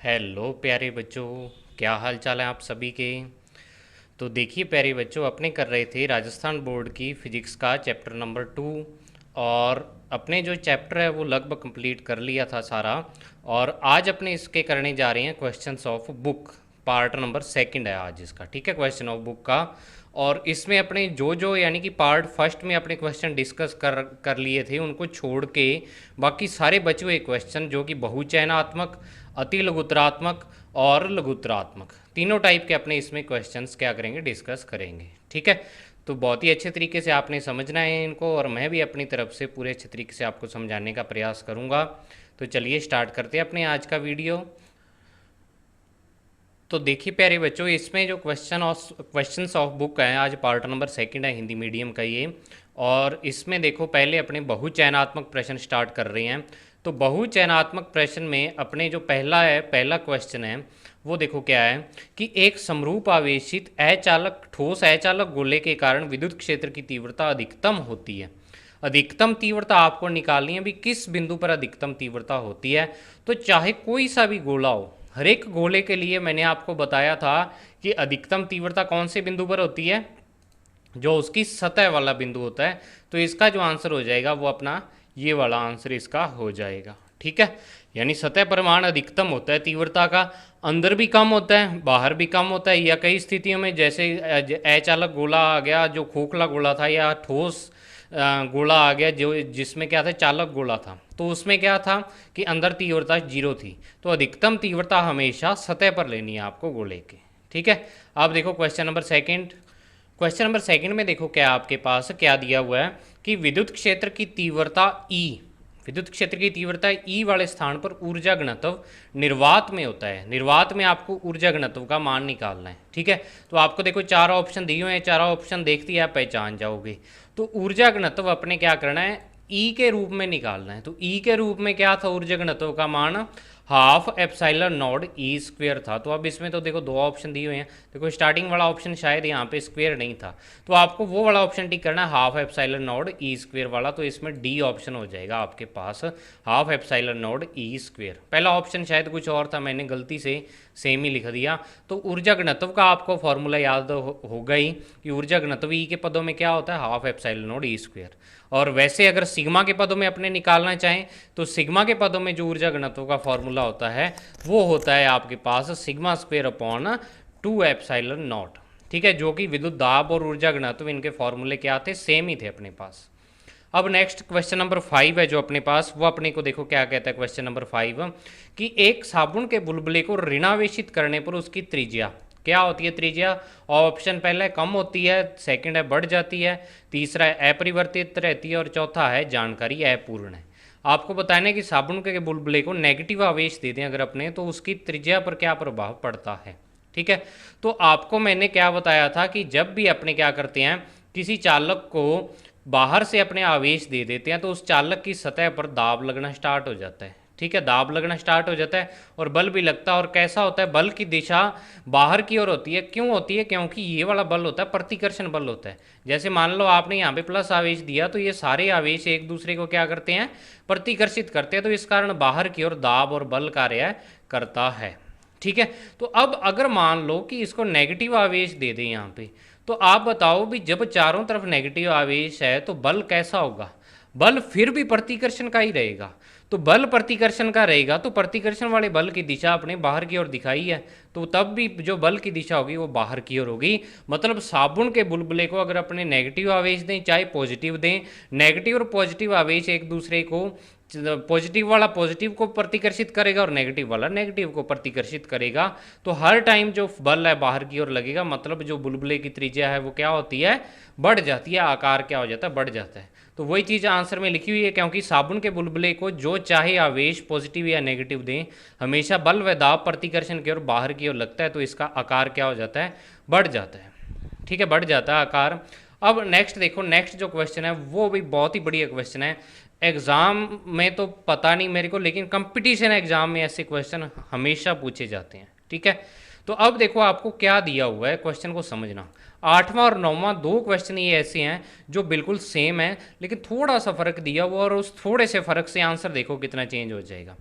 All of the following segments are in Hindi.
हेलो प्यारे बच्चों। क्या हाल चाल है आप सभी के। तो देखिए प्यारे बच्चों, अपने कर रहे थे राजस्थान बोर्ड की फिजिक्स का चैप्टर नंबर 2। और अपने जो चैप्टर है वो लगभग कंप्लीट कर लिया था सारा। और आज अपने इसके करने जा रहे हैं questions of book. Part number second है आज इसका, ठीक है, क्वेश्चन ऑफ बुक का। और इसमें अपने जो जो यानी कि पार्ट फर्स्ट में अपने क्वेश्चन डिस्कस कर लिए थे उनको छोड़ के बाकी सारे बचे हुए क्वेश्चन जो कि बहुचयनात्मक, अति लघुतरात्मक और लघुतरात्मक, तीनों टाइप के अपने इसमें क्वेश्चंस क्या करेंगे, डिस्कस करेंगे। ठीक है, तो बहुत ही अच्छे तरीके से आपने समझना है इनको, और मैं भी अपनी तरफ से पूरे अच्छे तरीके से आपको समझाने का प्रयास करूँगा। तो चलिए स्टार्ट करते हैं अपने आज का वीडियो। तो देखिए प्यारे बच्चों, इसमें जो क्वेश्चंस ऑफ बुक है, आज पार्ट नंबर सेकंड है हिंदी मीडियम का ये। और इसमें देखो पहले अपने बहुचयनात्मक प्रश्न स्टार्ट कर रहे हैं। तो बहुचयनात्मक प्रश्न में अपने जो पहला क्वेश्चन है वो देखो क्या है कि एक समरूप आवेशित अचालक ठोस अचालक गोले के कारण विद्युत क्षेत्र की तीव्रता अधिकतम होती है। अधिकतम तीव्रता आपको निकालनी है भी, किस बिंदु पर अधिकतम तीव्रता होती है। तो चाहे कोई सा भी गोला हो, हर एक गोले के लिए मैंने आपको बताया था कि अधिकतम तीव्रता कौन से बिंदु पर होती है, जो उसकी सतह वाला बिंदु होता है। तो इसका जो आंसर हो जाएगा वो अपना ये वाला आंसर इसका हो जाएगा। ठीक है, यानी सतह परिमाण अधिकतम होता है तीव्रता का, अंदर भी कम होता है बाहर भी कम होता है, या कई स्थितियों में जैसे अचालक गोला आ गया जो खोखला गोला था, या ठोस गोला आ गया जो जिसमें क्या था चालक गोला था, तो उसमें क्या था कि अंदर तीव्रता 0 थी। तो अधिकतम तीव्रता हमेशा सतह पर लेनी है आपको गोले के। ठीक है, अब देखो question number second. Question number second में देखो क्या आपके पास क्या दिया हुआ है कि विद्युत क्षेत्र की तीव्रता ई, विद्युत क्षेत्र की तीव्रता ई वाले स्थान पर ऊर्जा घनत्व निर्वात में होता है। निर्वात में आपको ऊर्जा घनत्व का मान निकालना है। ठीक है, तो आपको देखो चार ऑप्शन दिए हुए हैं, चारों ऑप्शन देखते ही आप पहचान जाओगे। तो ऊर्जा घनत्व अपने क्या करना है, ई के रूप में निकालना है। तो ई के रूप में क्या था ऊर्जा घनत्व का मान, half epsilon naught E square था। तो अब इसमें तो देखो दो ऑप्शन दिए हुए हैं, देखो स्टार्टिंग वाला ऑप्शन शायद यहाँ पे स्क्वेयर नहीं था, तो आपको वो वाला ऑप्शन टिक करना है half epsilon naught E square वाला। तो इसमें डी ऑप्शन हो जाएगा आपके पास, half epsilon naught E square. पहला ऑप्शन शायद कुछ और था, मैंने गलती से सेम ही लिख दिया। तो ऊर्जा घनत्व का आपको फॉर्मूला याद होगा ही कि ऊर्जा घनत्व ई के पदों में क्या होता है, half epsilon naught E square. और वैसे अगर सिग्मा के पदों में अपने निकालना चाहें तो सिग्मा के पदों में जो ऊर्जा घनत्व का फॉर्मूला होता है वो होता है आपके पास sigma square upon 2 epsilon naught. ठीक है, जो कि विद्युत दाब और ऊर्जा घनत्व इनके फॉर्मूले क्या थे, सेम ही थे अपने पास। अब नेक्स्ट क्वेश्चन नंबर 5 है जो अपने पास, वो अपने को देखो क्या कहता है क्वेश्चन नंबर 5 कि एक साबुन के बुलबुले को ऋणावेशित करने पर उसकी त्रिज्या क्या होती है। त्रिज्या ऑप्शन पहला है कम होती है, सेकंड है बढ़ जाती है, तीसरा है अपरिवर्तित रहती है, और चौथा है जानकारी अपूर्ण है। आपको बताना है कि साबुन के बुलबुले को नेगेटिव आवेश दे दें अगर अपने, तो उसकी त्रिज्या पर क्या प्रभाव पड़ता है। ठीक है, तो आपको मैंने क्या बताया था कि जब भी अपने क्या करते हैं किसी चालक को बाहर से अपने आवेश दे देते हैं तो उस चालक की सतह पर दाब लगना स्टार्ट हो जाता है। ठीक है, दाब लगना स्टार्ट हो जाता है और बल भी लगता है। और कैसा होता है, बल की दिशा बाहर की ओर होती है। क्यों होती है, क्योंकि ये वाला बल होता है प्रतिकर्षण बल होता है। जैसे मान लो आपने यहाँ पे प्लस आवेश दिया तो ये सारे आवेश एक दूसरे को क्या करते हैं, प्रतिकर्षित करते हैं। तो इस कारण बाहर की ओर दाब और बल कार्य करता है। ठीक है, तो अब अगर मान लो कि इसको नेगेटिव आवेश दे दें यहाँ पे, तो आप बताओ भी जब चारों तरफ नेगेटिव आवेश है तो बल कैसा होगा। बल फिर भी प्रतिकर्षण का ही रहेगा। तो बल प्रतिकर्षण का रहेगा तो प्रतिकर्षण वाले बल की दिशा अपने बाहर की ओर दिखाई है, तो तब भी जो बल की दिशा होगी वो बाहर की ओर होगी। मतलब साबुन के बुलबुले को अगर अपने नेगेटिव आवेश दें चाहे पॉजिटिव दें, नेगेटिव और पॉजिटिव आवेश एक दूसरे को, पॉजिटिव वाला पॉजिटिव को प्रतिकर्षित करेगा और नेगेटिव वाला नेगेटिव को प्रतिकर्षित करेगा। तो हर टाइम जो बल है बाहर की ओर लगेगा, मतलब जो बुलबुले की त्रिज्या है वो क्या होती है, बढ़ जाती है, आकार क्या हो जाता है, बढ़ जाता है। तो वही चीज़ आंसर में लिखी हुई है, क्योंकि साबुन के बुलबुले को जो चाहे आवेश पॉजिटिव या नेगेटिव दें, हमेशा बल व दाब प्रतिकर्षण की ओर बाहर की ओर लगता है, तो इसका आकार क्या हो जाता है, बढ़ जाता है। ठीक है, बढ़ जाता है आकार। अब नेक्स्ट देखो, नेक्स्ट जो क्वेश्चन है वो भी बहुत ही बढ़िया क्वेश्चन है। एग्जाम में तो पता नहीं मेरे को, लेकिन कंपटीशन एग्जाम में ऐसे क्वेश्चन हमेशा पूछे जाते हैं। ठीक है, तो अब देखो आपको क्या दिया हुआ है, क्वेश्चन को समझना। 8वां और 9वां दो क्वेश्चन ये ऐसे हैं जो बिल्कुल सेम है, लेकिन थोड़ा सा फर्क दिया हुआ, और उस थोड़े से फर्क से आंसर देखो कितना चेंज हो जाएगा।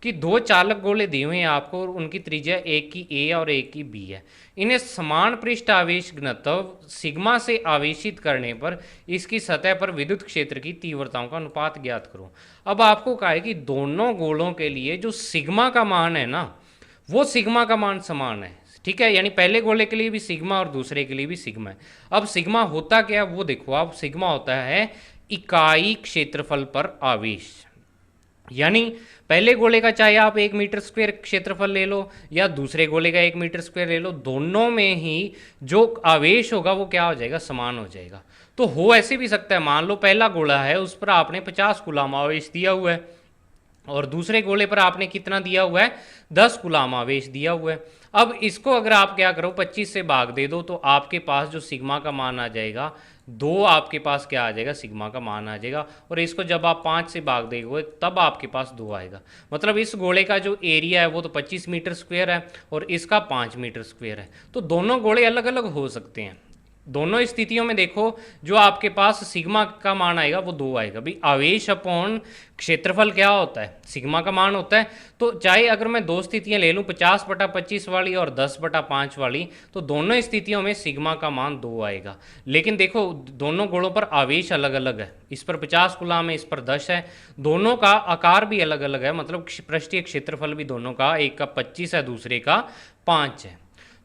कि दो चालक गोले दिए हुए हैं आपको और उनकी त्रिज्या एक की ए और एक की बी है। इन्हें समान पृष्ठ आवेश घनत्व सिग्मा से आवेशित करने पर इसकी सतह पर विद्युत क्षेत्र की तीव्रताओं का अनुपात ज्ञात करो। अब आपको कहा है कि दोनों गोलों के लिए जो सिग्मा का मान है ना, वो सिग्मा का मान समान है। ठीक है, यानी पहले गोले के लिए भी सिग्मा और दूसरे के लिए भी सिग्मा है। अब सिग्मा होता क्या है वो देखो आप, सिग्मा होता है इकाई क्षेत्रफल पर आवेश। यानी पहले गोले का चाहे आप 1 मीटर स्क्वायर क्षेत्रफल ले लो या दूसरे गोले का 1 मीटर स्क्वायर ले लो, दोनों में ही जो आवेश होगा वो क्या हो जाएगा, समान हो जाएगा। तो हो ऐसे भी सकता है, मान लो पहला गोला है उस पर आपने 50 कूलाम आवेश दिया हुआ है और दूसरे गोले पर आपने कितना दिया हुआ है, 10 कूलाम आवेश दिया हुआ है। अब इसको अगर आप क्या करो 25 से भाग दे दो तो आपके पास जो सिग्मा का मान आ जाएगा, दो आपके पास क्या आ जाएगा, सिग्मा का मान आ जाएगा। और इसको जब आप 5 से भाग देंगे तब आपके पास 2 आएगा। मतलब इस गोले का जो एरिया है वो तो 25 मीटर स्क्वायर है और इसका 5 मीटर स्क्वायर है। तो दोनों गोले अलग अलग हो सकते हैं। दोनों स्थितियों में देखो जो आपके पास सिग्मा का मान आएगा वो 2 आएगा। भाई आवेश अपॉन क्षेत्रफल क्या होता है, सिग्मा का मान होता है। तो चाहे अगर मैं दो स्थितियां ले लूँ 50/25 वाली और 10/5 वाली, तो दोनों स्थितियों में सिग्मा का मान 2 आएगा। लेकिन देखो दोनों गोलों पर आवेश अलग अलग है, इस पर 50 कूलाम है, इस पर 10 है। दोनों का आकार भी अलग अलग है, मतलब पृष्ठीय क्षेत्रफल भी दोनों का, एक का 25 है दूसरे का 5 है।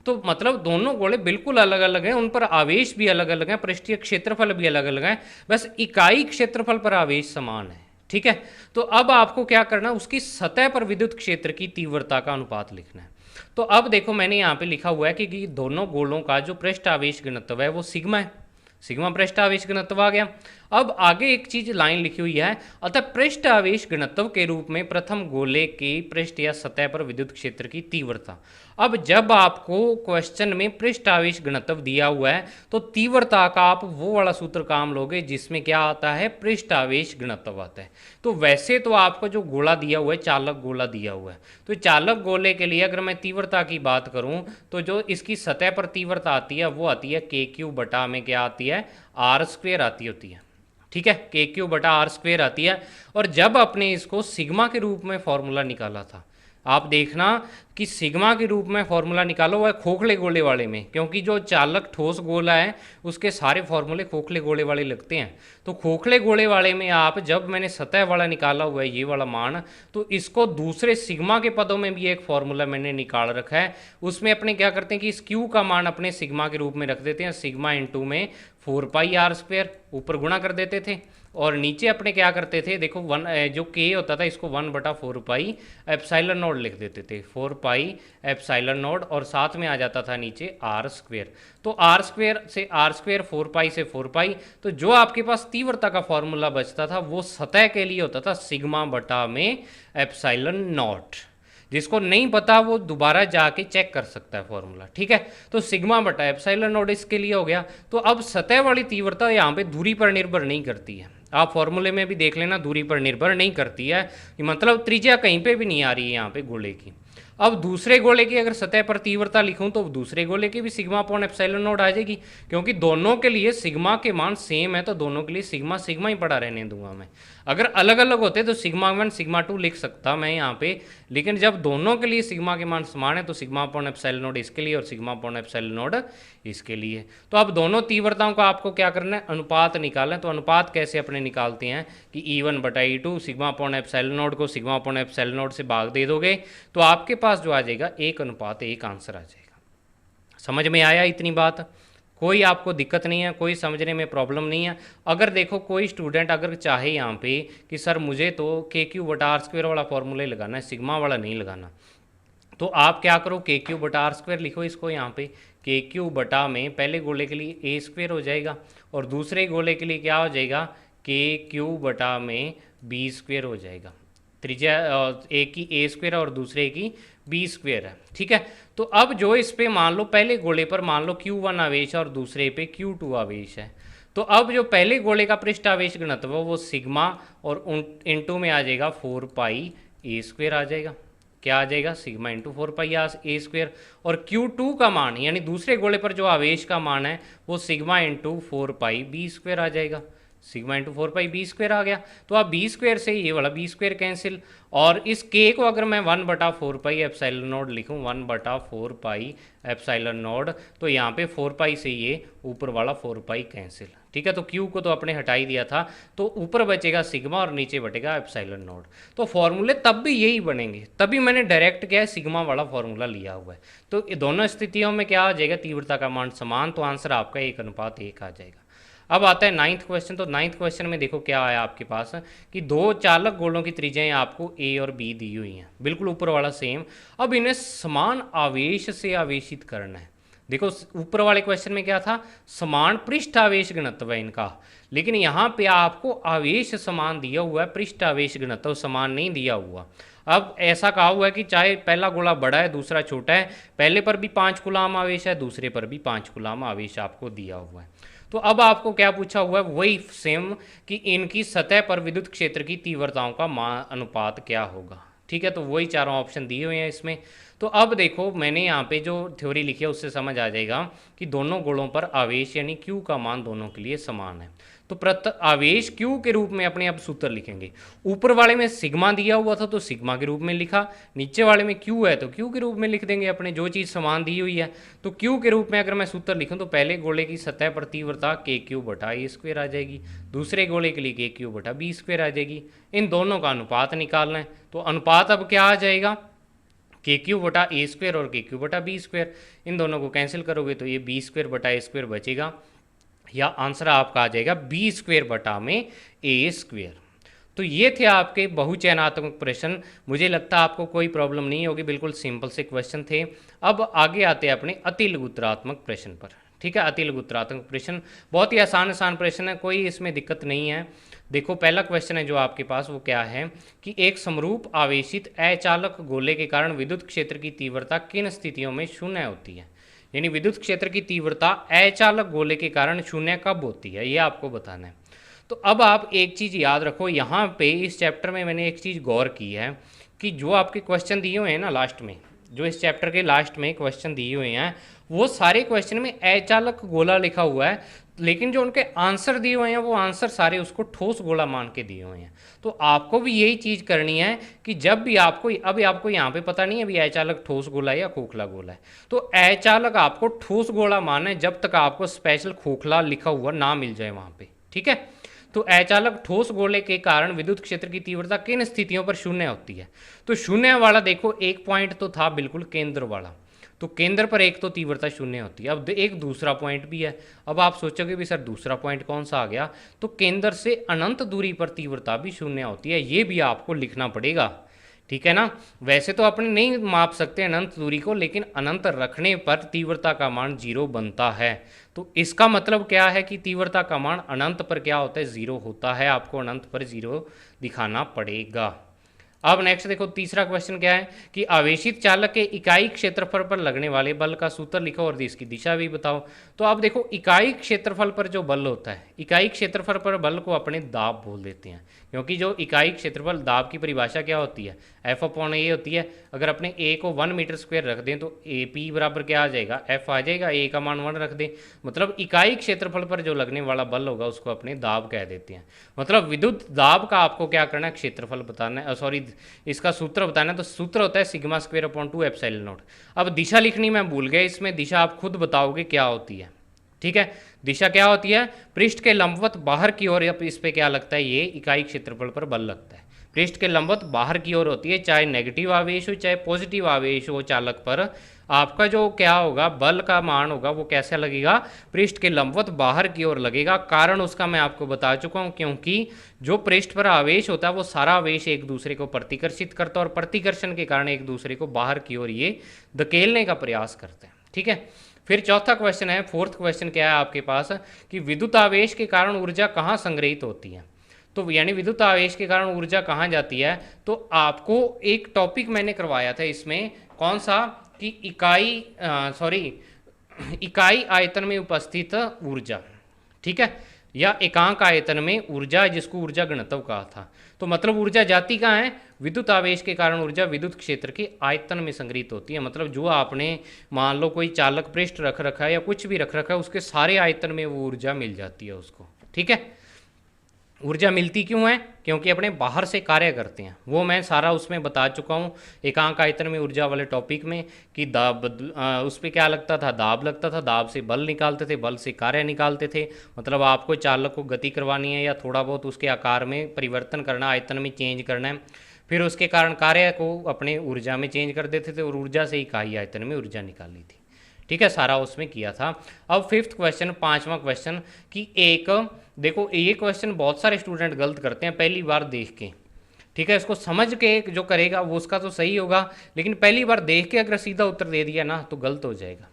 तो मतलब दोनों गोले बिल्कुल अलग अलग हैं, उन पर आवेश भी अलग अलग हैं, पृष्ठीय क्षेत्रफल भी अलग अलग हैं, बस इकाई क्षेत्रफल पर आवेश समान है। ठीक है, तो अब आपको क्या करना है, उसकी सतह पर विद्युत क्षेत्र की तीव्रता का अनुपात लिखना है। तो अब देखो मैंने यहाँ पे लिखा हुआ है कि दोनों गोलों का जो पृष्ठ आवेश घनत्व है वो सिग्मा है, सिग्मा पृष्ठ आवेश घनत्व आ गया। अब आगे एक चीज लाइन लिखी हुई है, अतः पृष्ठ आवेश घनत्व के रूप में प्रथम गोले के पृष्ठ या सतह पर विद्युत क्षेत्र की तीव्रता। अब जब आपको क्वेश्चन में पृष्ठ आवेश घनत्व दिया हुआ है तो तीव्रता का आप वो वाला सूत्र काम लोगे जिसमें क्या आता है, पृष्ठ आवेश घनत्व आता है। तो वैसे तो आपको जो गोला दिया हुआ है, चालक गोला दिया हुआ है, तो चालक गोले के लिए अगर मैं तीव्रता की बात करूं तो जो इसकी सतह पर तीव्रता आती है वो आती है KQ बटा में क्या आती है, R² आती होती है। ठीक है, KQ बटा R² आती है। और जब अपने इसको सिग्मा के रूप में फॉर्मूला निकाला था, आप देखना कि सिग्मा के रूप में फॉर्मूला निकालो वह खोखले गोले वाले में, क्योंकि जो चालक ठोस गोला है उसके सारे फॉर्मूले खोखले गोले वाले लगते हैं। तो खोखले गोले वाले में आप जब मैंने सतह वाला निकाला हुआ है ये वाला मान, तो इसको दूसरे सिग्मा के पदों में भी एक फॉर्मूला मैंने निकाल रखा है, उसमें अपने क्या करते हैं कि इस क्यू का मान अपने सिग्मा के रूप में रख देते हैं, सिग्मा इंटू में 4πr², ऊपर गुणा कर देते थे और नीचे अपने क्या करते थे, देखो वन जो के होता था इसको 1/4πε0 लिख देते थे, 4πε0, और साथ में आ जाता था नीचे R²। तो R² से R², 4π से 4π, तो जो आपके पास तीव्रता का फॉर्मूला बचता था वो सतह के लिए होता था सिग्मा बटा में ε0। जिसको नहीं पता वो दोबारा जाके चेक कर सकता है फॉर्मूला। ठीक है, तो सिग्मा बटा ε0 इसके लिए हो गया। तो अब सतह वाली तीव्रता यहाँ पे दूरी पर निर्भर नहीं करती है, आप फॉर्मूले में भी देख लेना, दूरी पर निर्भर नहीं करती है, मतलब त्रिज्या कहीं पे भी नहीं आ रही है यहाँ पे गोले की। अब दूसरे गोले की अगर सतह पर तीव्रता लिखूं तो दूसरे गोले की भी सिग्मा अपॉन ε0 आ जाएगी, क्योंकि दोनों के लिए सिग्मा के मान सेम है, तो दोनों के लिए सिग्मा सिग्मा ही पड़ा रहने दूंगा मैं। अगर अलग अलग होते तो सिग्मा 1 सिग्मा 2 लिख सकता मैं यहाँ पे, लेकिन जब दोनों के लिए सिग्मा के मान समान है तो सिग्मा अपॉन ε0 इसके लिए और सिग्मा अपॉन ε0 इसके लिए। तो अब दोनों तीव्रताओं का आपको क्या करना है, अनुपात निकालना है। तो अनुपात कैसे अपने निकालते हैं कि E1 बटा E2 सिग्मा अपॉन ε0 को सिग्मा अपॉन ε0 से भाग दे दोगे तो आपके पास जो आ जाएगा 1:1 आंसर आ जाएगा। समझ में आया इतनी बात, कोई आपको दिक्कत नहीं है, कोई समझने में प्रॉब्लम नहीं है। अगर देखो कोई स्टूडेंट अगर चाहे यहाँ पे कि सर मुझे तो KQ बटा R² वाला फॉर्मूला ही लगाना है, सिग्मा वाला नहीं लगाना, तो आप क्या करो KQ बटा R² लिखो इसको यहाँ पे, KQ बटा में पहले गोले के लिए A² हो जाएगा और दूसरे गोले के लिए क्या हो जाएगा, KQ बटा में B² हो जाएगा। त्रिज्या एक की A² और दूसरे की B² है। ठीक है, तो अब जो इस पे मान लो पहले गोले पर मान लो Q1 आवेश है और दूसरे पे Q2 आवेश है, तो अब जो पहले गोले का पृष्ठ आवेश घनत्व है वो सिग्मा और इंटू में आ जाएगा 4π A² आ जाएगा। क्या आ जाएगा, सिग्मा इंटू 4πr² और Q2 का मान यानी दूसरे गोले पर जो आवेश का मान है वो सिग्मा इंटू 4πb² आ जाएगा, सिग्मा इंटू 4πb² आ गया। तो अब b² से ये वाला b² कैंसिल, और इस k को अगर मैं 1/4πε0 लिखूँ, 1/4πε0, तो यहाँ पे 4π से ये ऊपर वाला 4π कैंसिल, ठीक है। तो q को तो आपने हटा ही दिया था, तो ऊपर बचेगा सिग्मा और नीचे बचेगा ε0। तो फॉर्मूले तब भी यही बनेंगे, तभी मैंने डायरेक्ट क्या है सिग्मा वाला फॉर्मूला लिया हुआ है। तो दोनों स्थितियों में क्या आ जाएगा, तीव्रता का मान समान, तो आंसर आपका 1:1 आ जाएगा। अब आता है 9th क्वेश्चन। तो 9th क्वेश्चन में देखो क्या आया आपके पास कि दो चालक गोलों की त्रिज्याएं आपको ए और बी दी हुई हैं, बिल्कुल ऊपर वाला सेम। अब इन्हें समान आवेश से आवेशित करना है। देखो ऊपर वाले क्वेश्चन में क्या था, समान पृष्ठ आवेश घनत्व है इनका, लेकिन यहाँ पे आपको आवेश समान दिया हुआ है, पृष्ठ आवेश घनत्व समान नहीं दिया हुआ। अब ऐसा कहा हुआ है कि चाहे पहला गोला बड़ा है दूसरा छोटा है, पहले पर भी 5 कूलाम आवेश है, दूसरे पर भी 5 कूलाम आवेश आपको दिया हुआ है। तो अब आपको क्या पूछा हुआ है, वही सेम कि इनकी सतह पर विद्युत क्षेत्र की तीव्रताओं का अनुपात क्या होगा, ठीक है। तो वही चारों ऑप्शन दिए हुए हैं इसमें। तो अब देखो मैंने यहाँ पे जो थ्योरी लिखी है उससे समझ आ जाएगा कि दोनों गोलों पर आवेश यानी Q का मान दोनों के लिए समान है। तो आवेश Q के रूप में अपने अब सूत्र लिखेंगे। ऊपर वाले में सिग्मा दिया हुआ था तो सिग्मा के रूप में लिखा, नीचे वाले में Q है तो Q के रूप में लिख देंगे अपने, जो चीज़ समान दी हुई है। तो Q के रूप में अगर मैं सूत्र लिखूँ तो पहले गोले की सतह पर तीव्रता KQ/A² आ जाएगी, दूसरे गोले के लिए KQ/B² आ जाएगी। इन दोनों का अनुपात निकालना है, तो अनुपात अब क्या आ जाएगा, KQ/A² और KQ/B²। इन दोनों को कैंसिल करोगे तो ये B²/A² बचेगा, या आंसर आपका आ जाएगा B²/A²। तो ये थे आपके बहुचयनात्मक प्रश्न। मुझे लगता है आपको कोई प्रॉब्लम नहीं होगी, बिल्कुल सिंपल से क्वेश्चन थे। अब आगे आते हैं अपने अतिलघुत्रात्मक प्रश्न पर, ठीक है। अतिलघुत्रात्मक प्रश्न बहुत ही आसान प्रश्न है, कोई इसमें दिक्कत नहीं है। देखो पहला क्वेश्चन है जो आपके पास वो क्या है कि एक समरूप आवेशित अचालक गोले के कारण विद्युत क्षेत्र की तीव्रता किन स्थितियों में शून्य होती है, यानी विद्युत क्षेत्र की तीव्रता अचालक गोले के कारण शून्य कब होती है, ये आपको बताना है। तो अब आप एक चीज़ याद रखो, यहाँ पे इस चैप्टर में मैंने एक चीज़ गौर की है कि जो आपके क्वेश्चन दिए हुए हैं ना लास्ट में, जो इस चैप्टर के लास्ट में क्वेश्चन दिए हुए हैं वो सारे क्वेश्चन में अचालक गोला लिखा हुआ है, लेकिन जो उनके आंसर दिए हुए हैं वो आंसर सारे उसको ठोस गोला मान के दिए हुए हैं। तो आपको भी यही चीज़ करनी है कि जब भी आपको, अभी आपको यहाँ पे पता नहीं है अभी अचालक ठोस गोला है या खोखला गोला है, तो अचालक आपको ठोस गोला माना है जब तक आपको स्पेशल खोखला लिखा हुआ ना मिल जाए वहाँ पे, ठीक है। तो अचालक ठोस गोले के कारण विद्युत क्षेत्र की तीव्रता किन स्थितियों पर शून्य होती है। तो शून्य वाला देखो एक पॉइंट तो था बिल्कुल केंद्र वाला, तो केंद्र पर एक तो तीव्रता शून्य होती है। अब एक दूसरा पॉइंट भी है, अब आप सोचोगे भी सर दूसरा पॉइंट कौन सा आ गया, तो केंद्र से अनंत दूरी पर तीव्रता भी शून्य होती है, ये भी आपको लिखना पड़ेगा, ठीक है ना। वैसे तो अपने नहीं माप सकते अनंत दूरी को, लेकिन अनंत रखने पर तीव्रता का मान 0 बनता है। तो इसका मतलब क्या है कि तीव्रता का मान अनंत पर क्या होता है, 0 होता है। आपको अनंत पर 0 दिखाना पड़ेगा। अब नेक्स्ट देखो तीसरा क्वेश्चन क्या है कि आवेशित चालक के इकाई क्षेत्रफल पर लगने वाले बल का सूत्र लिखो और इसकी दिशा भी बताओ। तो आप देखो इकाई क्षेत्रफल पर जो बल होता है, इकाई क्षेत्रफल पर बल को अपने दाब बोल देते हैं, क्योंकि जो इकाई क्षेत्रफल दाब की परिभाषा क्या होती है, F/A होती है। अगर अपने A को 1 मीटर स्क्वायर रख दें तो AP बराबर क्या आ जाएगा, F आ जाएगा। A का मान 1 रख दें, मतलब इकाई क्षेत्रफल पर जो लगने वाला बल होगा उसको अपने दाब कह देते हैं। मतलब विद्युत दाब का आपको क्या करना है, क्षेत्रफल बताना है, सॉरी इसका सूत्र बताना है। तो सूत्र होता है σ²/2ε0। अब दिशा लिखनी मैं भूल गया, इसमें दिशा आप खुद बताओगे क्या होती है, ठीक है। दिशा क्या होती है, पृष्ठ के लंबवत बाहर की ओर, इस पे क्या लगता है, ये इकाई क्षेत्रफल पर बल लगता है। पृष्ठ के लंबवत बाहर की ओर होती है, चाहे नेगेटिव आवेश हो चाहे पॉजिटिव आवेश हो चालक पर, आपका जो क्या होगा बल का मान होगा वो कैसा लगेगा, पृष्ठ के लंबवत बाहर की ओर लगेगा। कारण उसका मैं आपको बता चुका हूँ, क्योंकि जो पृष्ठ पर आवेश होता है वो सारा आवेश एक दूसरे को प्रतिकर्षित करता है और प्रतिकर्षण के कारण एक दूसरे को बाहर की ओर ये धकेलने का प्रयास करते हैं, ठीक है। फिर चौथा क्वेश्चन है, फोर्थ क्वेश्चन क्या है आपके पास कि विद्युत आवेश के कारण ऊर्जा कहाँ संग्रहित होती है। तो यानी विद्युत आवेश के कारण ऊर्जा कहाँ जाती है, तो आपको एक टॉपिक मैंने करवाया था इसमें, कौन सा, कि इकाई आयतन में उपस्थित ऊर्जा, ठीक है। या एकांक आयतन में ऊर्जा, जिसको ऊर्जा घनत्व कहा था। तो मतलब ऊर्जा जाती कहाँ है, विद्युत आवेश के कारण ऊर्जा विद्युत क्षेत्र के आयतन में संग्रहित होती है। मतलब जो आपने मान लो कोई चालक पृष्ठ रख रखा है या कुछ भी रख रखा है, उसके सारे आयतन में वो ऊर्जा मिल जाती है उसको। ठीक है, ऊर्जा मिलती क्यों है, क्योंकि अपने बाहर से कार्य करते हैं। वो मैं सारा उसमें बता चुका हूँ एकांक आयतन में ऊर्जा वाले टॉपिक में, कि दाब उस पर क्या लगता था, दाब लगता था, दाब से बल निकालते थे, बल से कार्य निकालते थे। मतलब आपको चालक को गति करवानी है या थोड़ा बहुत उसके आकार में परिवर्तन करना, आयतन में चेंज करना है, फिर उसके कारण कार्य को अपने ऊर्जा में चेंज कर देते थे और ऊर्जा से इकाई आयतन में ऊर्जा निकाली थी। ठीक है, सारा उसमें किया था। अब फिफ्थ क्वेश्चन, पांचवा क्वेश्चन, कि एक देखो ये क्वेश्चन बहुत सारे स्टूडेंट गलत करते हैं पहली बार देख के। ठीक है, इसको समझ के जो करेगा वो उसका तो सही होगा, लेकिन पहली बार देख के अगर सीधा उत्तर दे दिया ना तो गलत हो जाएगा।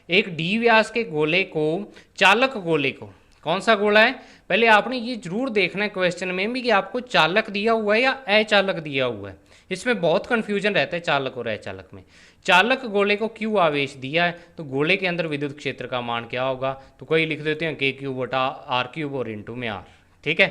एक डी व्यास के गोले को, चालक गोले को, कौन सा गोला है, पहले आपने ये जरूर देखना है क्वेश्चन में भी कि आपको चालक दिया हुआ है या अचालक दिया हुआ है। इसमें बहुत कंफ्यूजन रहता है चालक और अचालक में। चालक गोले को क्यू आवेश दिया है तो गोले के अंदर विद्युत क्षेत्र का मान क्या होगा, तो कोई लिख देते हैं k³/r³ और इंटू में r। ठीक है,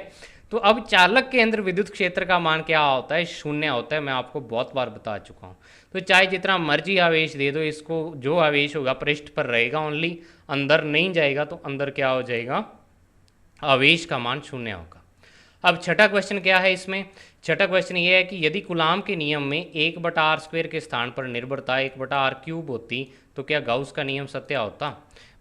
तो अब चालक के अंदर विद्युत क्षेत्र का मान क्या होता है, शून्य होता है। मैं आपको बहुत बार बता चुका हूँ। तो चाहे जितना मर्जी आवेश दे दो, इसको जो आवेश होगा पृष्ठ पर रहेगा ओनली, अंदर नहीं जाएगा। तो अंदर क्या हो जाएगा, आवेश का मान शून्य होगा। अब छठा क्वेश्चन क्या है इसमें, छठा क्वेश्चन ये है कि यदि कूलाम के नियम में 1/r² के स्थान पर निर्भरता 1/r³ होती तो क्या गाउस का नियम सत्य होता।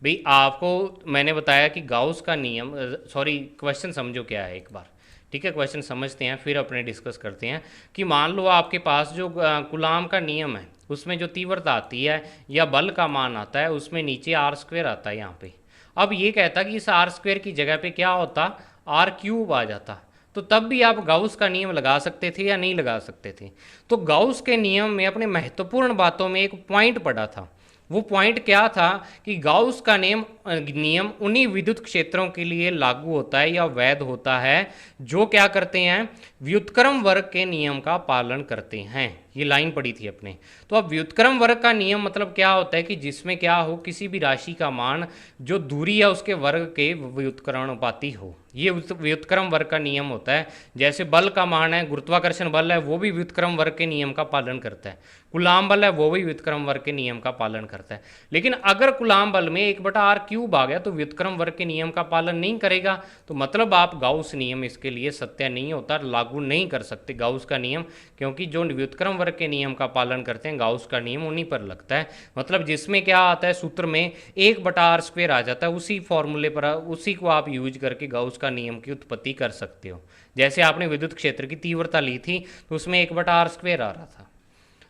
भाई आपको मैंने बताया कि गाउस का नियम, सॉरी क्वेश्चन समझो क्या है एक बार। ठीक है, क्वेश्चन समझते हैं फिर अपने डिस्कस करते हैं। कि मान लो आपके पास जो कूलाम का नियम है उसमें जो तीव्रता आती है या बल का मान आता है, उसमें नीचे r² आता है यहाँ पे। अब ये कहता कि इस r² की जगह पे क्या होता, r³ आ जाता, तो तब भी आप गाउस का नियम लगा सकते थे या नहीं लगा सकते थे। तो गाउस के नियम में अपने महत्वपूर्ण बातों में एक पॉइंट पड़ा था। वो पॉइंट क्या था कि गाउस का नियम उन्हीं विद्युत क्षेत्रों के लिए लागू होता है या वैध होता है जो क्या करते हैं, व्युत्क्रम वर्ग के नियम का पालन करते हैं। ये लाइन पड़ी थी अपने। तो अब व्युत्क्रम वर्ग का नियम मतलब क्या होता है कि जिसमें क्या हो, किसी भी राशि का मान जो दूरी या उसके वर्ग के व्युत्क्रमानुपाती हो, ये व्युत्क्रम वर्ग का नियम होता है। जैसे बल का मान है, गुरुत्वाकर्षण बल है, वो भी व्युत्क्रम वर्ग के नियम का पालन करता है। कूलाम बल है वो भी व्युत्क्रम वर्ग के नियम का पालन करता है। लेकिन अगर कूलाम बल में 1/r³ आ गया तो व्युत्क्रम वर्ग के नियम का पालन नहीं करेगा। तो मतलब आप गाउस नियम इसके लिए सत्य नहीं होता, लागू नहीं कर सकते गाउस का नियम, क्योंकि जो व्युत्क्रम वर्ग के नियम का पालन करते हैं गाउस का नियम उन्हीं पर लगता है। मतलब जिसमें क्या आता है सूत्र में 1/r² आ जाता है, उसी फॉर्मूले पर उसी को आप यूज करके गाउस का नियम की उत्पत्ति कर सकते हो। जैसे आपने विद्युत क्षेत्र की तीव्रता ली थी तो उसमें 1/r² आ रहा था।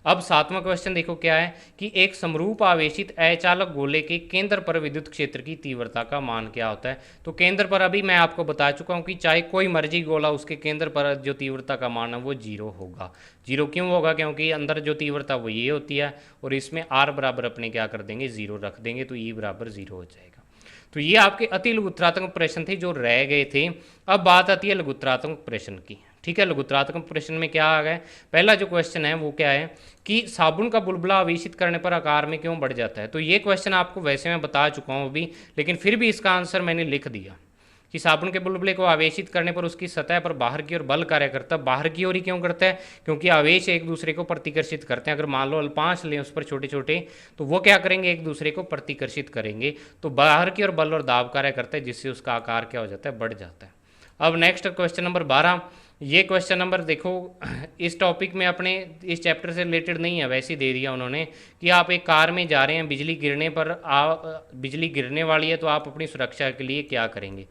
अब सातवां क्वेश्चन देखो क्या है कि एक समरूप आवेशित अचालक गोले के केंद्र पर विद्युत क्षेत्र की तीव्रता का मान क्या होता है। तो केंद्र पर अभी मैं आपको बता चुका हूं कि चाहे कोई मर्जी गोला, उसके केंद्र पर जो तीव्रता का मान है वो 0 होगा। 0 क्यों होगा, क्योंकि अंदर जो तीव्रता वो ये होती है और इसमें r बराबर अपने क्या कर देंगे, 0 रख देंगे, तो E बराबर 0 हो जाएगा। तो ये आपके अति लघुत्तरात्मक प्रश्न थे जो रह गए थे। अब बात आती है लघुत्तरात्मक प्रश्न की। ठीक है, लघुत्तरात्मक प्रश्न में क्या आ गया, पहला जो क्वेश्चन है वो क्या है कि साबुन का बुलबुला आवेशित करने पर आकार में क्यों बढ़ जाता है। तो ये क्वेश्चन आपको वैसे मैं बता चुका हूँ अभी, लेकिन फिर भी इसका आंसर मैंने लिख दिया कि साबुन के बुलबुले को आवेशित करने पर उसकी सतह पर बाहर की ओर बल कार्य करता है। बाहर की ओर ही क्यों करता है, क्योंकि आवेश एक दूसरे को प्रतिकर्षित करते हैं। अगर मान लो अल्पांश लें उस पर छोटे छोटे, तो वो क्या करेंगे, एक दूसरे को प्रतिकर्षित करेंगे। तो बाहर की ओर बल और दाब कार्य करता है, जिससे उसका आकार क्या हो जाता है, बढ़ जाता है। अब नेक्स्ट क्वेश्चन नंबर 12। ये क्वेश्चन नंबर देखो इस टॉपिक में अपने इस चैप्टर से रिलेटेड नहीं है, वैसे ही दे दिया उन्होंने कि आप एक कार में जा रहे हैं, बिजली गिरने पर बिजली गिरने वाली है, तो आप अपनी सुरक्षा के लिए क्या करेंगे।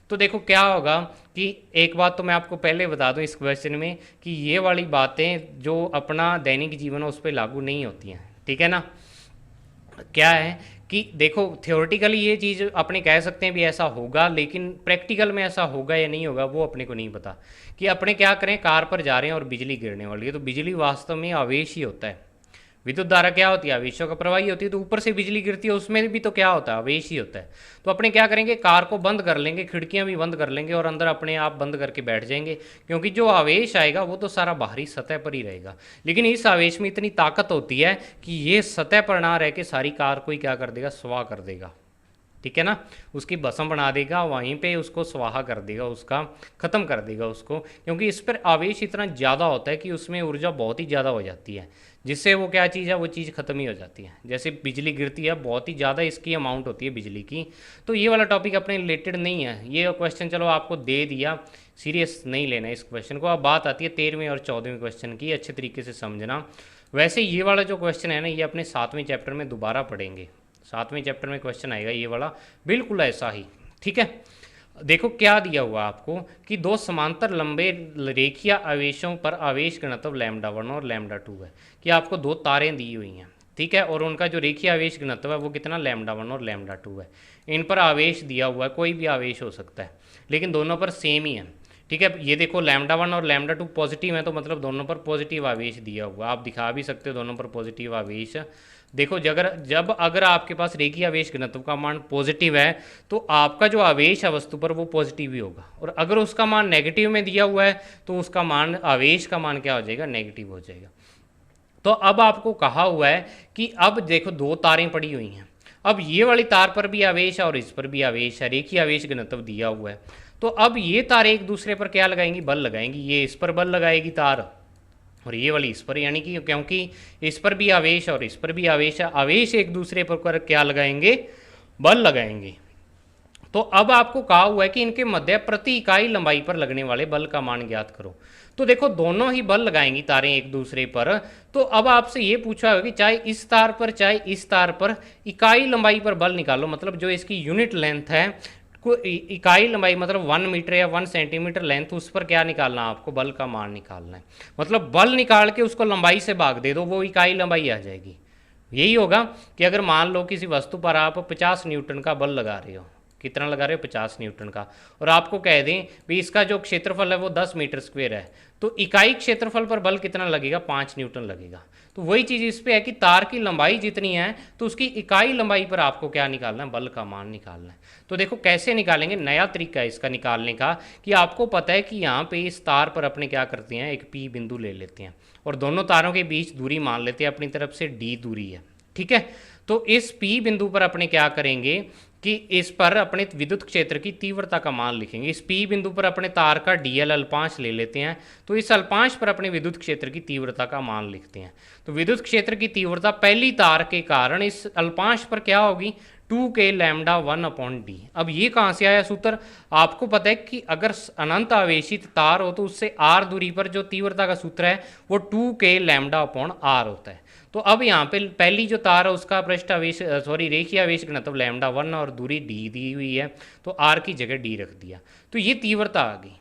तो देखो क्या होगा कि एक बात तो मैं आपको पहले बता दूं इस क्वेश्चन में कि ये वाली बातें जो अपना दैनिक जीवन है उस पर लागू नहीं होती हैं। ठीक है ना, क्या है कि देखो थियोरेटिकली ये चीज़ अपने कह सकते हैं भी ऐसा होगा, लेकिन प्रैक्टिकल में ऐसा होगा या नहीं होगा वो अपने को नहीं पता। कि अपने क्या करें, कार पर जा रहे हैं और बिजली गिरने वाली है, तो बिजली वास्तव में आवेश ही होता है। विद्युत धारा क्या होती है, आवेशों का प्रवाह ही होती है। तो ऊपर से बिजली गिरती है उसमें भी तो क्या होता है, आवेश ही होता है। तो अपने क्या करेंगे, कार को बंद कर लेंगे, खिड़कियां भी बंद कर लेंगे और अंदर अपने आप बंद करके बैठ जाएंगे, क्योंकि जो आवेश आएगा वो तो सारा बाहरी सतह पर ही रहेगा। लेकिन इस आवेश में इतनी ताकत होती है कि ये सतह पर ना रह के सारी कार को ही क्या कर देगा, स्वाह कर देगा। ठीक है ना, उसकी भस्म बना देगा, वहीं पे उसको स्वाहा कर देगा, उसका ख़त्म कर देगा उसको, क्योंकि इस पर आवेश इतना ज़्यादा होता है कि उसमें ऊर्जा बहुत ही ज़्यादा हो जाती है, जिससे वो क्या चीज़ है, वो चीज़ ख़त्म ही हो जाती है। जैसे बिजली गिरती है, बहुत ही ज़्यादा इसकी अमाउंट होती है बिजली की। तो ये वाला टॉपिक अपने रिलेटेड नहीं है, ये क्वेश्चन चलो आपको दे दिया, सीरियस नहीं लेना इस क्वेश्चन को। अब बात आती है 13वें और 14वें क्वेश्चन की, अच्छे तरीके से समझना। वैसे ये वाला जो क्वेश्चन है ना, ये अपने 7वें चैप्टर में दोबारा पढ़ेंगे, 7वें चैप्टर में क्वेश्चन आएगा ये वाला, बिल्कुल ऐसा ही, ठीक है। देखो क्या दिया हुआ आपको कि दो समांतर लंबे रेखीय आवेशों पर आवेश घनत्व λ1 और λ2 है, कि आपको दो तारें दी हुई हैं, ठीक है, और उनका जो रेखीय आवेश घनत्व है वो कितना λ1 और λ2 है। इन पर आवेश दिया हुआ है, कोई भी आवेश हो सकता है, लेकिन दोनों पर सेम ही है, ठीक है। ये देखो λ1 और λ2 पॉजिटिव है, तो मतलब दोनों पर पॉजिटिव आवेश दिया हुआ, आप दिखा भी सकते हो दोनों पर पॉजिटिव आवेश। देखो जब अगर आपके पास रेखीय आवेश घनत्व का मान पॉजिटिव है, तो आपका जो आवेश है वस्तु पर वो पॉजिटिव ही होगा, और अगर उसका मान नेगेटिव में दिया हुआ है तो उसका मान, आवेश का मान क्या हो जाएगा, नेगेटिव हो जाएगा। तो अब आपको कहा हुआ है कि अब देखो दो तारें पड़ी हुई हैं, अब ये वाली तार पर भी आवेश है और इस पर भी आवेश है, रेखीय आवेश घनत्व दिया हुआ है। तो अब ये तार एक दूसरे पर क्या लगाएंगी, बल लगाएंगी, ये इस पर बल लगाएगी तार और ये वाली इस पर, यानी कि क्योंकि इस पर भी आवेश और इस पर भी आवेश है, आवेश एक दूसरे पर क्या लगाएंगे, बल लगाएंगे। तो अब आपको कहा हुआ है कि इनके मध्य प्रति इकाई लंबाई पर लगने वाले बल का मान ज्ञात करो। तो देखो दोनों ही बल लगाएंगी तारें एक दूसरे पर, तो अब आपसे ये पूछा होगा कि चाहे इस तार पर चाहे इस तार पर इकाई लंबाई पर बल निकालो, मतलब जो इसकी यूनिट लेंथ है, इकाई लंबाई मतलब 1 मीटर या 1 सेंटीमीटर लेंथ, उस पर क्या निकालना है आपको, बल का मान निकालना है। मतलब बल निकाल के उसको लंबाई से भाग दे दो, वो इकाई लंबाई आ जाएगी। यही होगा कि अगर मान लो किसी वस्तु पर आप 50 न्यूटन का बल लगा रहे हो, कितना लगा रहे हो, 50 न्यूटन का, और आपको कह दें भी इसका जो क्षेत्रफल है वो 10 मीटर स्क्वायर है, तो इकाई क्षेत्रफल पर बल कितना लगेगा, 5 न्यूटन लगेगा। तो वही चीज़ इस पे है कि तार की लंबाई जितनी है तो उसकी इकाई लंबाई पर आपको क्या निकालना है, बल का मान निकालना है। तो देखो कैसे निकालेंगे, नया तरीका है इसका निकालने का, कि आपको पता है कि यहाँ पे इस तार पर अपने क्या करते हैं, एक पी बिंदु ले लेते हैं और दोनों तारों के बीच दूरी मान लेते हैं अपनी तरफ से डी दूरी है, ठीक है। तो इस पी बिंदु पर अपने क्या करेंगे कि इस पर अपने विद्युत क्षेत्र की तीव्रता का मान लिखेंगे। इस पी बिंदु पर अपने तार का डीएल अल्पांश ले लेते हैं, तो इस अल्पांश पर अपने विद्युत क्षेत्र की तीव्रता का मान लिखते हैं। तो विद्युत क्षेत्र की तीव्रता पहली तार के कारण इस अल्पांश पर क्या होगी, 2k λ1/d। अब ये कहाँ से आया सूत्र, आपको पता है कि अगर अनंत आवेशित तार हो तो उससे r दूरी पर जो तीव्रता का सूत्र है वो 2k λ/r होता है। तो अब यहाँ पे पहली जो तार है उसका पृष्ठ आवेश रेखीय आवेश घनत्व λ1 और दूरी d दी हुई है, तो r की जगह d रख दिया, तो ये तीव्रता आ गई।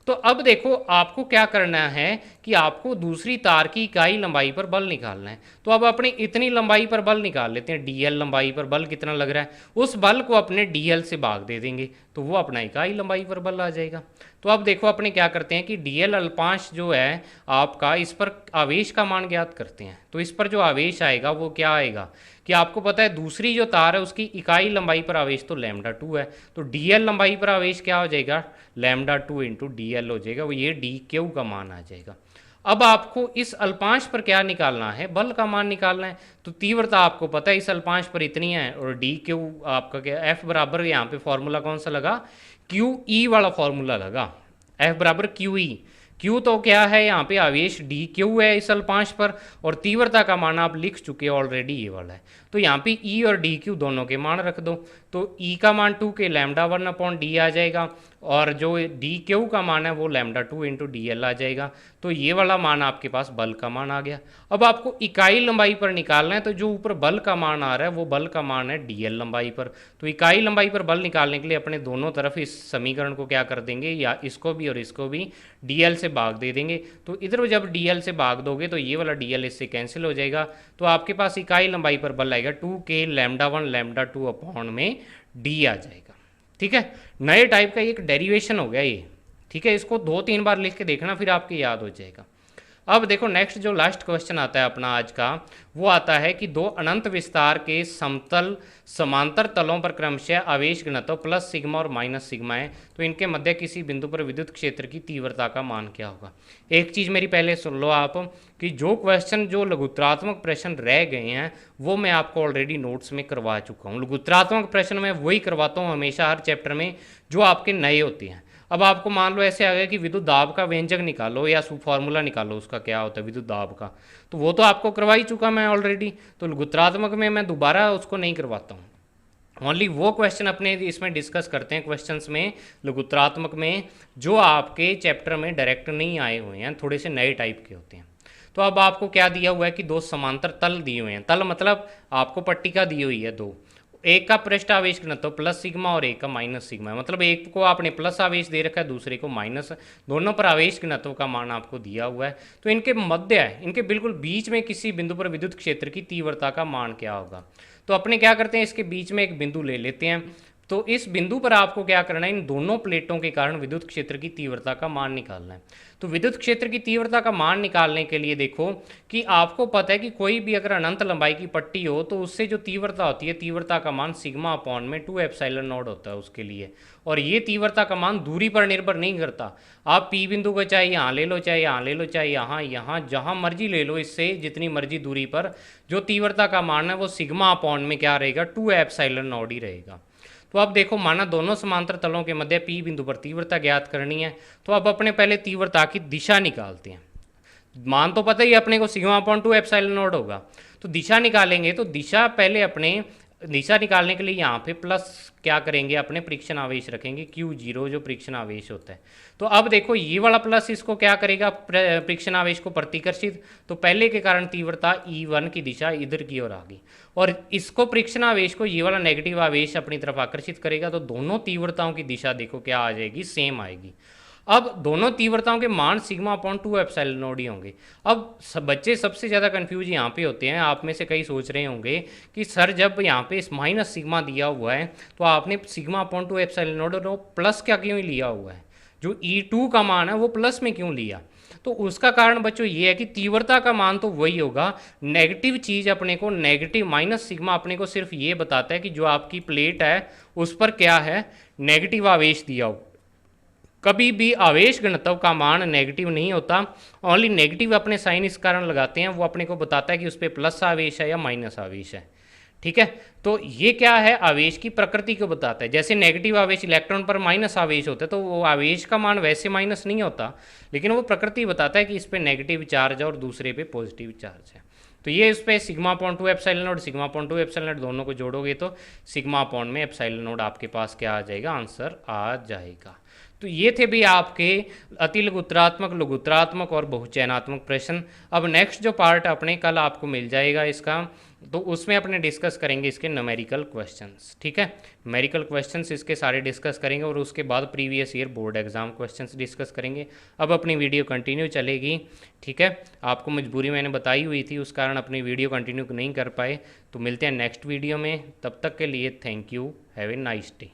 तो अब देखो आपको क्या करना है कि आपको दूसरी तार की इकाई लंबाई पर बल निकालना है। तो अब अपने इतनी लंबाई पर बल निकाल लेते हैं, डीएल लंबाई पर बल कितना लग रहा है, उस बल को अपने डीएल से भाग दे देंगे, तो वो अपना इकाई लंबाई पर बल आ जाएगा। तो अब देखो अपने क्या करते हैं कि डीएल अल्पांश जो है आपका, इस पर आवेश का मान ज्ञात करते हैं। तो इस पर जो आवेश आएगा वो क्या आएगा कि आपको पता है दूसरी जो तार है उसकी इकाई लंबाई पर आवेश तो λ2 है, तो डीएल लंबाई पर आवेश क्या हो जाएगा, λ2 इंटू डी हो जाएगा, वो ये डी क्यू का मान आ जाएगा। अब आपको इस अल्पांश पर क्या निकालना है, बल का मान निकालना है। तो तीव्रता आपको पता है इस अल्पांश पर इतनी है, और डी क्यू आपका क्या, एफ बराबर, यहाँ पे फॉर्मूला कौन सा लगा, क्यू ई वाला फॉर्मूला लगा, एफ बराबर क्यू ई। क्यू तो क्या है यहाँ पे, आवेश डी क्यू है इस अल्पांश पर, और तीव्रता का मान आप लिख चुके हो ऑलरेडी, ये वाला है। तो यहाँ पे ई और डी क्यू दोनों के मान रख दो, तो ई का मान 2k λ1/d आ जाएगा, और जो डी क्यू का मान है वो λ2 इंटू डी एल आ जाएगा। तो ये वाला मान आपके पास बल का मान आ गया। अब आपको इकाई लंबाई पर निकालना है, तो जो ऊपर बल का मान आ रहा है वो बल का मान है डीएल लंबाई पर। तो इकाई लंबाई पर बल निकालने के लिए अपने दोनों तरफ इस समीकरण को क्या कर देंगे, या इसको भी और इसको भी डीएल से भाग दे देंगे। तो इधर जब डीएल से भाग दोगे तो ये वाला डीएल इससे कैंसिल हो जाएगा, तो आपके पास इकाई लंबाई पर बल आएगा 2k λ1 λ2 में डी आ जाएगा। ठीक है, नए टाइप का एक डेरिवेशन हो गया ये। ठीक है, इसको 2-3 बार लिख के देखना, फिर आपके याद हो जाएगा। अब देखो नेक्स्ट जो लास्ट क्वेश्चन आता है अपना आज का, वो आता है कि दो अनंत विस्तार के समतल समांतर तलों पर क्रमशः आवेश घनत्व प्लस सिग्मा और माइनस सिग्मा है, तो इनके मध्य किसी बिंदु पर विद्युत क्षेत्र की तीव्रता का मान क्या होगा। एक चीज़ मेरी पहले सुन लो आप कि जो क्वेश्चन जो लघुत्रात्मक प्रश्न रह गए हैं वो मैं आपको ऑलरेडी नोट्स में करवा चुका हूँ। लघुत्रात्मक प्रश्न मैं वही करवाता हूँ हमेशा हर चैप्टर में जो आपके नए होते हैं। अब आपको मान लो ऐसे आ गया कि विद्युत दाब का व्यंजक निकालो या फॉर्मूला निकालो उसका क्या होता है विद्युत दाब का, तो वो तो आपको करवा ही चुका मैं ऑलरेडी, तो लघुत्रात्मक में मैं दोबारा उसको नहीं करवाता हूँ। ओनली वो क्वेश्चन अपने इसमें डिस्कस करते हैं क्वेश्चंस में लघुत्रात्मक में जो आपके चैप्टर में डायरेक्ट नहीं आए हुए हैं, थोड़े से नए टाइप के होते हैं। तो अब आपको क्या दिया हुआ है कि दो समांतर तल दिए हुए हैं, तल मतलब आपको पट्टिका दी हुई है दो, एक का पृष्ठ आवेश घनत्व प्लस सिग्मा और एक का माइनस सिग्मा है, मतलब एक को आपने प्लस आवेश दे रखा है दूसरे को माइनस, दोनों पर आवेश घनत्व का मान आपको दिया हुआ है। तो इनके मध्य है, इनके बिल्कुल बीच में किसी बिंदु पर विद्युत क्षेत्र की तीव्रता का मान क्या होगा। तो अपने क्या करते हैं, इसके बीच में एक बिंदु ले लेते हैं। तो इस बिंदु पर आपको क्या करना है, इन दोनों प्लेटों के कारण विद्युत क्षेत्र की तीव्रता का मान निकालना है। तो विद्युत क्षेत्र की तीव्रता का मान निकालने के लिए देखो कि आपको पता है कि कोई भी अगर अनंत लंबाई की पट्टी हो तो उससे जो तीव्रता होती है, तीव्रता का मान सिग्मा अपॉन में 2 एप्सिलॉन नॉट होता है उसके लिए। और ये तीव्रता का मान दूरी पर निर्भर नहीं करता, आप पी बिंदु को चाहे यहाँ ले लो, चाहे यहाँ ले लो, चाहे यहाँ जहाँ मर्जी ले लो, इससे जितनी मर्जी दूरी पर जो तीव्रता का मान है वो सिग्मा अपॉन में क्या रहेगा, 2 एप्सिलॉन नॉट ही रहेगा। तो अब देखो माना दोनों समांतर तलों के मध्य P बिंदु पर तीव्रता ज्ञात करनी है, तो अब अपने पहले तीव्रता की दिशा निकालते हैं। मान तो पता ही अपने को सिग्मा अपॉन 2 एप्सिलॉन नॉट होगा, तो दिशा निकालेंगे। तो दिशा पहले अपने दिशा निकालने के लिए यहाँ पे प्लस क्या करेंगे, अपने परीक्षण आवेश रखेंगे Q0 जो परीक्षण आवेश होता है। तो अब देखो ये वाला प्लस इसको क्या करेगा, परीक्षण आवेश को प्रतिकर्षित, तो पहले के कारण तीव्रता E1 की दिशा इधर की ओर आ गई, और इसको परीक्षण आवेश को ये वाला नेगेटिव आवेश अपनी तरफ आकर्षित करेगा। तो दोनों तीव्रताओं की दिशा देखो क्या आ जाएगी, सेम आएगी। अब दोनों तीव्रताओं के मान सिग्मा अपॉन 2 एप्सिलॉन नॉट ही होंगे। अब बच्चे सबसे ज़्यादा कंफ्यूज यहाँ पे होते हैं, आप में से कई सोच रहे होंगे कि सर जब यहाँ पे माइनस सिग्मा दिया हुआ है तो आपने sigma upon 2 epsilon not plus क्या क्यों लिया हुआ है, जो E2 का मान है वो प्लस में क्यों लिया। तो उसका कारण बच्चों ये है कि तीव्रता का मान तो वही होगा, नेगेटिव चीज़ अपने को नेगेटिव माइनस सिग्मा अपने को सिर्फ ये बताता है कि जो आपकी प्लेट है उस पर क्या है, नेगेटिव आवेश दिया हो। कभी भी आवेश घनत्व का मान नेगेटिव नहीं होता, ओनली नेगेटिव अपने साइन इस कारण लगाते हैं, वो अपने को बताता है कि उस पर प्लस आवेश है या माइनस आवेश है। ठीक है, तो ये क्या है, आवेश की प्रकृति को बताता है। जैसे नेगेटिव आवेश इलेक्ट्रॉन पर माइनस आवेश होता है तो वो आवेश का मान वैसे माइनस नहीं होता, लेकिन वो प्रकृति बताता है कि इस पर नेगेटिव चार्ज है और दूसरे पे पॉजिटिव चार्ज है। तो ये इस पर sigma upon 2 epsilon not, sigma upon 2 epsilon not दोनों को जोड़ोगे तो सिग्मा अपॉन में एप्सिलॉन नॉट आपके पास क्या आ जाएगा, आंसर आ जाएगा। तो ये थे भी आपके अति लघुत्रात्मक, लघुत्रात्मक और बहुचयनात्मक प्रश्न। अब नेक्स्ट जो पार्ट अपने कल आपको मिल जाएगा इसका, तो उसमें अपने डिस्कस करेंगे इसके न्यूमेरिकल क्वेश्चंस। ठीक है, न्यूमेरिकल क्वेश्चंस इसके सारे डिस्कस करेंगे और उसके बाद previous year board exam questions discuss करेंगे। अब अपनी वीडियो कंटिन्यू चलेगी। ठीक है, आपको मजबूरी मैंने बताई हुई थी, उस कारण अपनी वीडियो कंटिन्यू नहीं कर पाए। तो मिलते हैं नेक्स्ट वीडियो में, तब तक के लिए thank you, have a nice day.